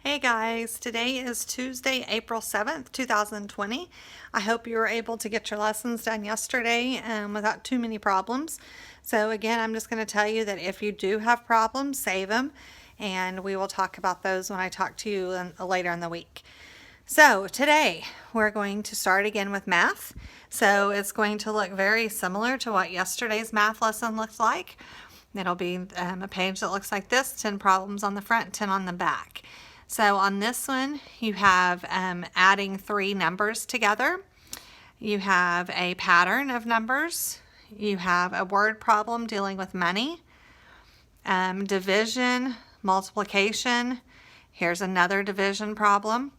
Hey guys, today is Tuesday, April 7th, 2020. I hope you were able to get your lessons done yesterday without too many problems. So again, I'm just going to tell you that if you do have problems, save them, and we will talk about those when I talk to you later in the week. So today we're going to start again with math. So it's going to look very similar to what yesterday's math lesson looked like. It'll be a page that looks like this, 10 problems on the front, 10 on the back. So on this one, you have adding three numbers together. You have a pattern of numbers. You have a word problem dealing with money, division, multiplication. Here's another division problem.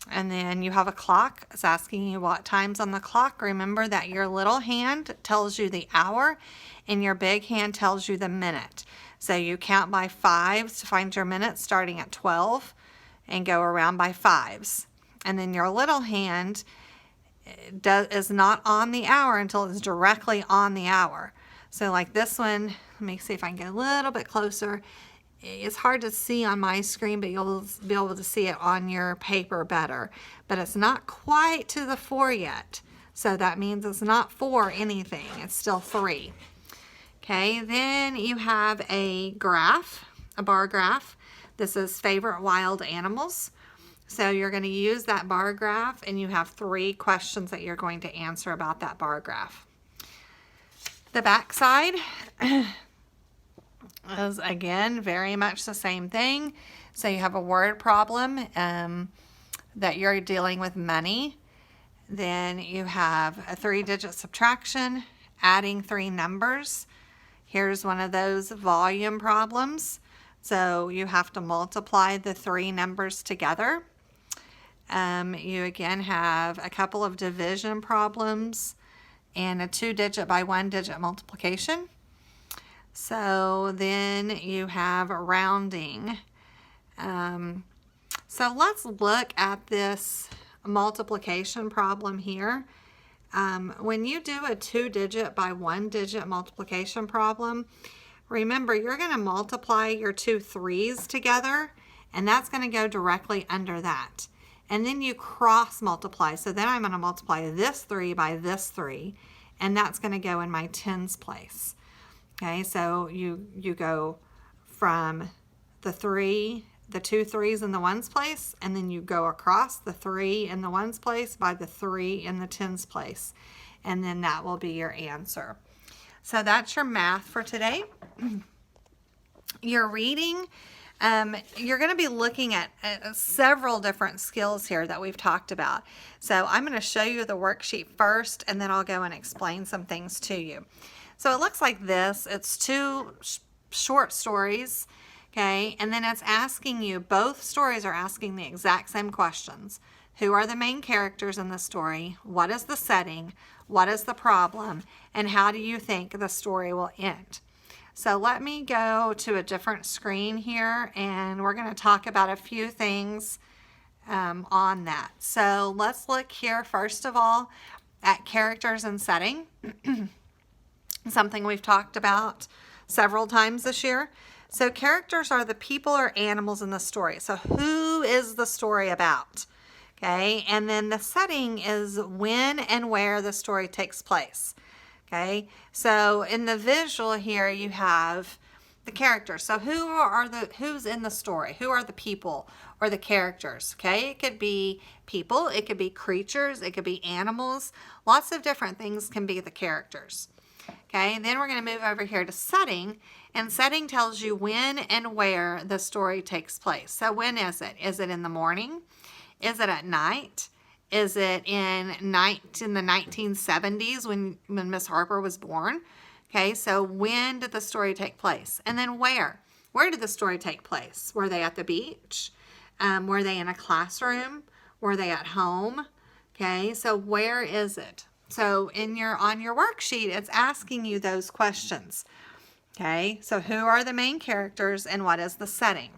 And then you have a clock. It's asking you what time's on the clock. Remember that your little hand tells you the hour and your big hand tells you the minute. So you count by fives to find your minutes starting at 12 and go around by fives. And then your little hand is not on the hour until it's directly on the hour. So like this one, let me see if I can get a little bit closer. It's hard to see on my screen, but you'll be able to see it on your paper better. But it's not quite to the 4 yet. So that means it's not 4 anything. It's still 3. Okay, then you have a graph, a bar graph. This is favorite wild animals. So you're going to use that bar graph, and you have 3 questions that you're going to answer about that bar graph. The back side is, again, very much the same thing. So you have a word problem that you're dealing with money. Then you have a 3-digit subtraction, adding 3 numbers. Here's one of those volume problems. So you have to multiply the 3 numbers together. You again have a couple of division problems and a 2-digit by 1-digit multiplication. So then you have rounding. So let's look at this multiplication problem here. When you do a 2-digit by 1-digit multiplication problem, remember you're going to multiply your 2 3s together, and that's going to go directly under that. And then you cross multiply. So then I'm going to multiply this 3 by this 3, and that's going to go in my tens place. Okay, so you go from the 2 3s in the ones place, and then you go across the 3 in the ones place by the 3 in the tens place, and then that will be your answer. So that's your math for today. Your reading, you're going to be looking at several different skills here that we've talked about. So I'm going to show you the worksheet first, and then I'll go and explain some things to you. So it looks like this. It's 2 short stories, okay? And then it's asking you, both stories are asking the exact same questions. Who are the main characters in the story? What is the setting? What is the problem? And how do you think the story will end? So let me go to a different screen here, and we're going to talk about a few things on that. So let's look here, first of all, at characters and setting. Something we've talked about several times this year. So characters are the people or animals in the story. So who is the story about? Okay, and then the setting is when and where the story takes place. Okay, so in the visual here you have the characters. So who's in the story? Who are the people or the characters? Okay, it could be people, it could be creatures, it could be animals. Lots of different things can be the characters. Okay, and then we're going to move over here to setting, and setting tells you when and where the story takes place. So when is it? Is it in the morning? Is it at night? Is it in the 1970s when Miss Harper was born? Okay, so when did the story take place? And then where? Where did the story take place? Were they at the beach? Were they in a classroom? Were they at home? Okay, so where is it? So on your worksheet, it's asking you those questions. Okay, so who are the main characters and what is the setting?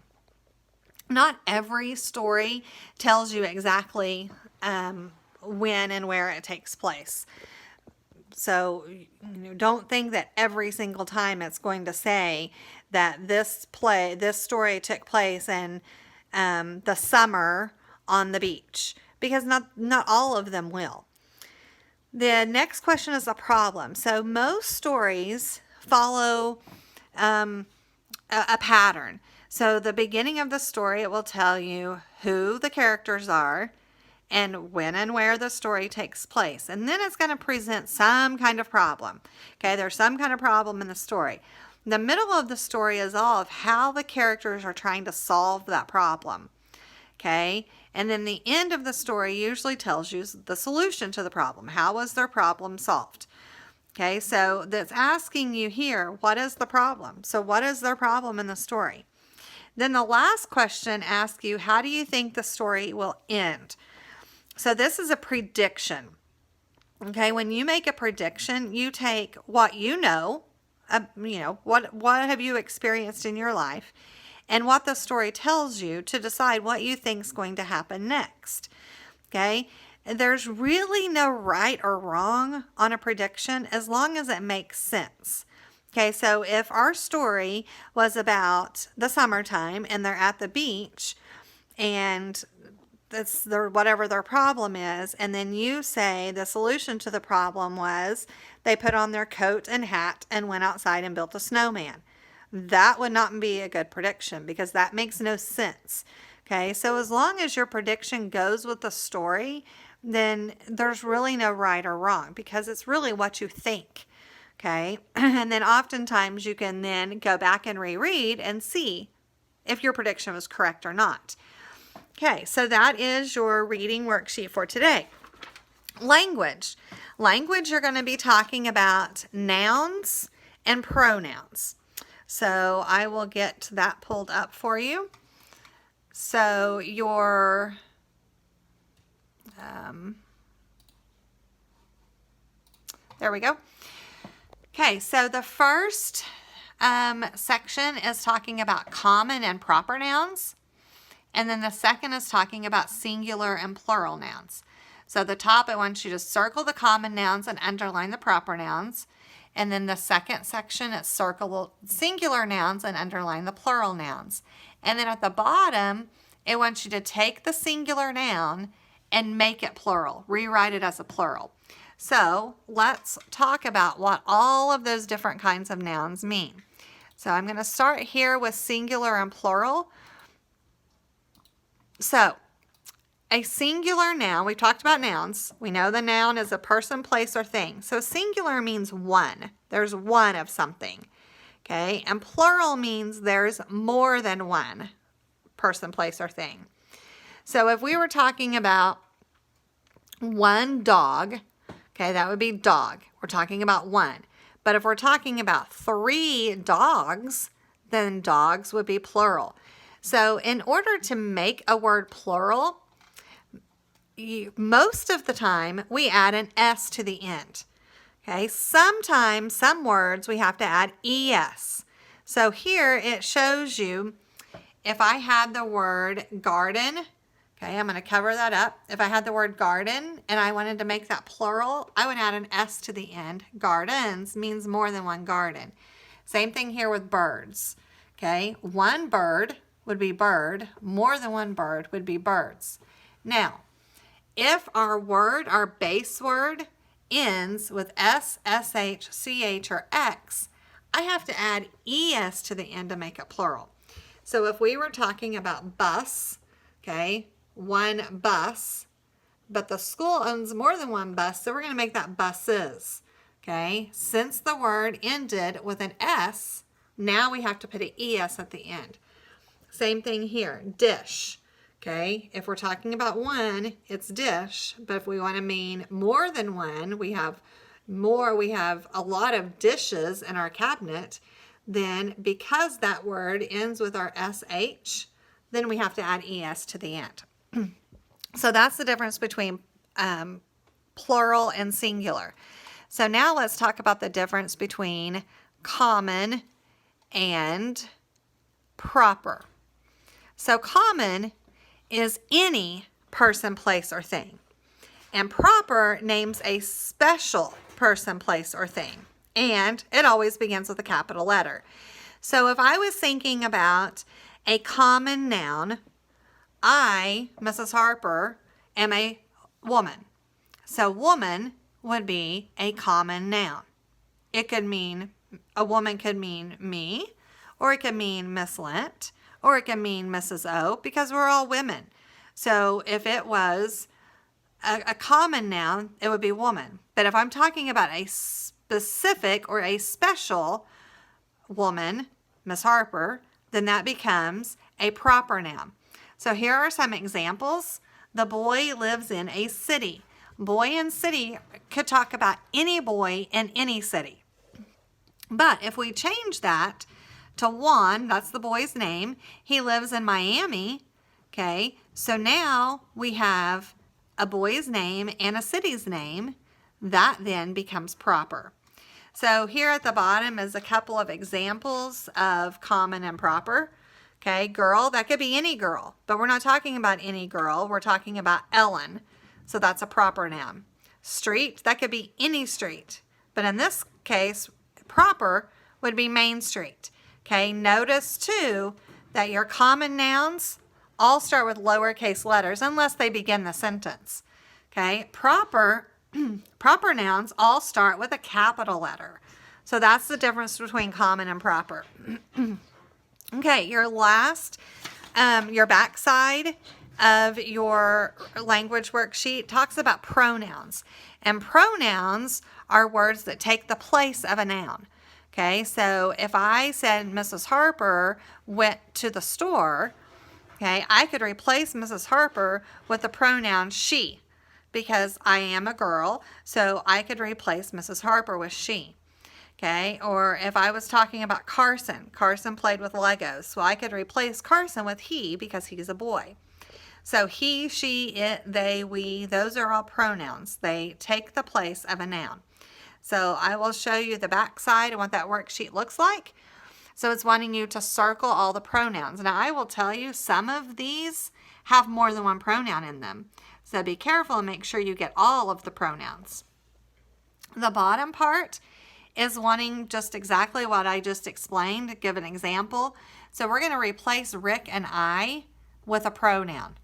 Not every story tells you exactly when and where it takes place. So don't think that every single time it's going to say that this story took place in the summer on the beach, because not all of them will. The next question is a problem. So most stories follow a pattern. So the beginning of the story, it will tell you who the characters are and when and where the story takes place. And then it's going to present some kind of problem. Okay, there's some kind of problem in the story. The middle of the story is all of how the characters are trying to solve that problem. Okay, and then the end of the story usually tells you the solution to the problem. How was their problem solved? Okay, so that's asking you here, what is the problem? So what is their problem in the story? Then the last question asks you, how do you think the story will end? So this is a prediction. Okay, when you make a prediction, you take what you know, what have you experienced in your life, and what the story tells you to decide what you think is going to happen next. Okay, there's really no right or wrong on a prediction as long as it makes sense. Okay, so if our story was about the summertime and they're at the beach and that's whatever their problem is, and then you say the solution to the problem was they put on their coat and hat and went outside and built a snowman. That would not be a good prediction because that makes no sense. Okay, so as long as your prediction goes with the story, then there's really no right or wrong because it's really what you think. Okay, and then oftentimes you can then go back and reread and see if your prediction was correct or not. Okay, so that is your reading worksheet for today. Language. Language, you're going to be talking about nouns and pronouns. So I will get that pulled up for you. So your there we go. Okay, so the first section is talking about common and proper nouns. And then the second is talking about singular and plural nouns. So the top, I want you to circle the common nouns and underline the proper nouns. And then the second section, it's circle singular nouns and underline the plural nouns. And then at the bottom, it wants you to take the singular noun and make it plural. Rewrite it as a plural. So let's talk about what all of those different kinds of nouns mean. So I'm going to start here with singular and plural. So a singular noun, we talked about nouns. We know the noun is a person, place, or thing. So singular means one. There's one of something. Okay, and plural means there's more than one person, place, or thing. So if we were talking about one dog, okay, that would be dog. We're talking about one. But if we're talking about 3 dogs, then dogs would be plural. So in order to make a word plural, most of the time we add an S to the end. Okay, sometimes, some words we have to add ES. So here it shows you if I had the word garden, okay, I'm going to cover that up. If I had the word garden and I wanted to make that plural, I would add an S to the end. Gardens means more than one garden. Same thing here with birds. Okay, one bird would be bird, more than one bird would be birds. Now, if our word, our base word, ends with S, SH, CH, or X, I have to add ES to the end to make it plural. So if we were talking about bus, okay, one bus, but the school owns more than one bus, so we're going to make that buses, okay? Since the word ended with an S, now we have to put an ES at the end. Same thing here, dish. Okay, if we're talking about one, it's dish, but if we want to mean more than one, we have a lot of dishes in our cabinet, then because that word ends with our SH, then we have to add ES to the end. So that's the difference between plural and singular. So now let's talk about the difference between common and proper. So common is any person, place, or thing. And proper names a special person, place, or thing. And it always begins with a capital letter. So if I was thinking about a common noun, I, Mrs. Harper, am a woman. So woman would be a common noun. It could mean, a woman could mean me, or it could mean Miss Lent, or it could mean Mrs. O, because we're all women. So if it was a common noun, it would be woman. But if I'm talking about a specific or a special woman, Miss Harper, then that becomes a proper noun. So here are some examples. The boy lives in a city. Boy and city could talk about any boy in any city. But if we change that to Juan, that's the boy's name, he lives in Miami, okay? So now we have a boy's name and a city's name. That then becomes proper. So here at the bottom is a couple of examples of common and proper. Okay, girl, that could be any girl, but we're not talking about any girl. We're talking about Ellen. So that's a proper noun. Street, that could be any street. But in this case, proper would be Main Street. Okay, notice too that your common nouns all start with lowercase letters unless they begin the sentence. Okay, proper nouns all start with a capital letter. So that's the difference between common and proper. Okay, your last, your backside of your language worksheet talks about pronouns. And pronouns are words that take the place of a noun. Okay, so if I said Mrs. Harper went to the store, okay, I could replace Mrs. Harper with the pronoun she, because I am a girl, so I could replace Mrs. Harper with she. Okay, or if I was talking about Carson played with Legos, so I could replace Carson with he because he's a boy. So he, she, it, they, we, those are all pronouns. They take the place of a noun. So I will show you the back side and what that worksheet looks like. So it's wanting you to circle all the pronouns. Now I will tell you some of these have more than one pronoun in them. So be careful and make sure you get all of the pronouns. The bottom part is wanting just exactly what I just explained. To give an example. So we're going to replace Rick and I with a pronoun.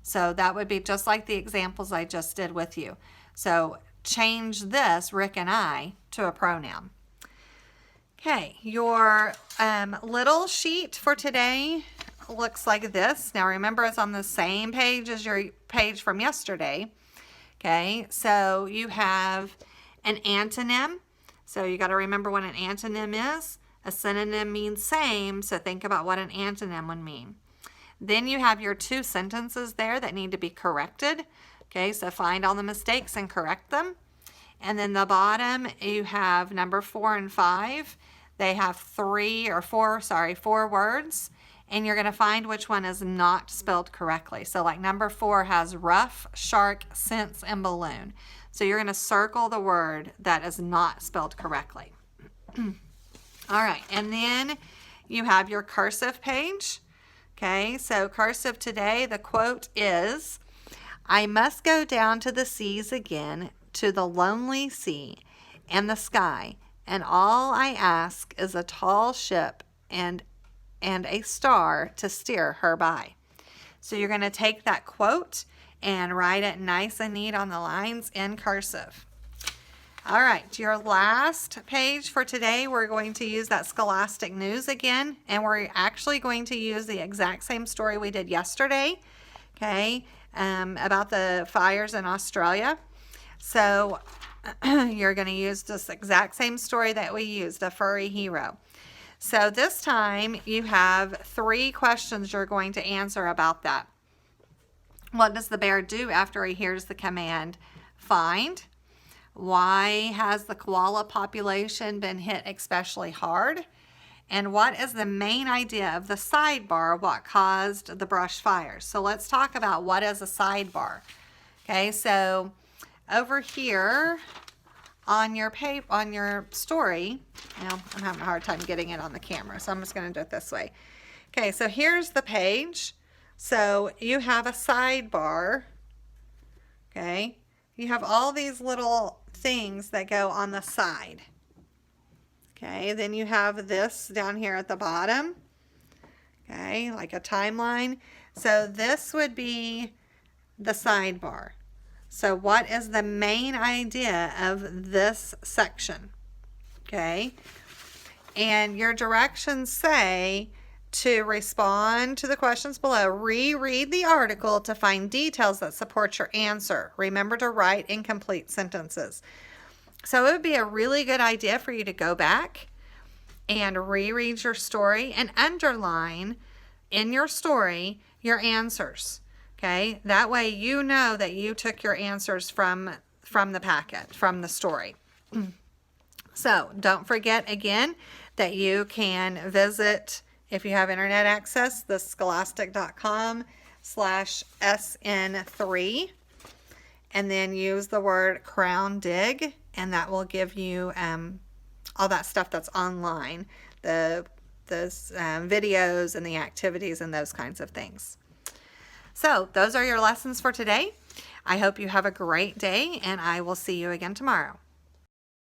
So that would be just like the examples I just did with you. So change this, Rick and I, to a pronoun. Okay, your little sheet for today looks like this. Now remember, it's on the same page as your page from yesterday. Okay, so you have an antonym. So you got to remember what an antonym is. A synonym means same, so think about what an antonym would mean. Then you have your two sentences there that need to be corrected. Okay, so find all the mistakes and correct them. And then the bottom, you have number 4 and 5. They have four words, and you're going to find which one is not spelled correctly. So like number 4 has rough, shark, sense, and balloon. So you're going to circle the word that is not spelled correctly. All right, and then you have your cursive page. Okay, so cursive today, the quote is, I must go down to the seas again, to the lonely sea and the sky, and all I ask is a tall ship and a star to steer her by. So you're going to take that quote and write it nice and neat on the lines in cursive. All right, your last page for today, we're going to use that Scholastic News again, and we're actually going to use the exact same story we did yesterday, okay, about the fires in Australia. So you're going to use this exact same story that we used, A Furry Hero. So this time you have 3 questions you're going to answer about that. What does the bear do after he hears the command, find? Why has the koala population been hit especially hard? And what is the main idea of the sidebar, what caused the brush fires? So let's talk about what is a sidebar. Okay, so over here on your story, now I'm having a hard time getting it on the camera, so I'm just going to do it this way. Okay, so here's the page. So you have a sidebar, okay? You have all these little things that go on the side. Okay, then you have this down here at the bottom. Okay, like a timeline. So this would be the sidebar. So what is the main idea of this section? Okay. And your directions say to respond to the questions below, reread the article to find details that support your answer. Remember to write incomplete sentences. So it would be a really good idea for you to go back and reread your story and underline in your story your answers. Okay, that way you know that you took your answers from the packet, from the story. So don't forget again that you can visit, if you have internet access, the scholastic.com/SN3, and then use the word Crown Dig, and that will give you all that stuff that's online, the videos and the activities and those kinds of things. So those are your lessons for today. I hope you have a great day, and I will see you again tomorrow.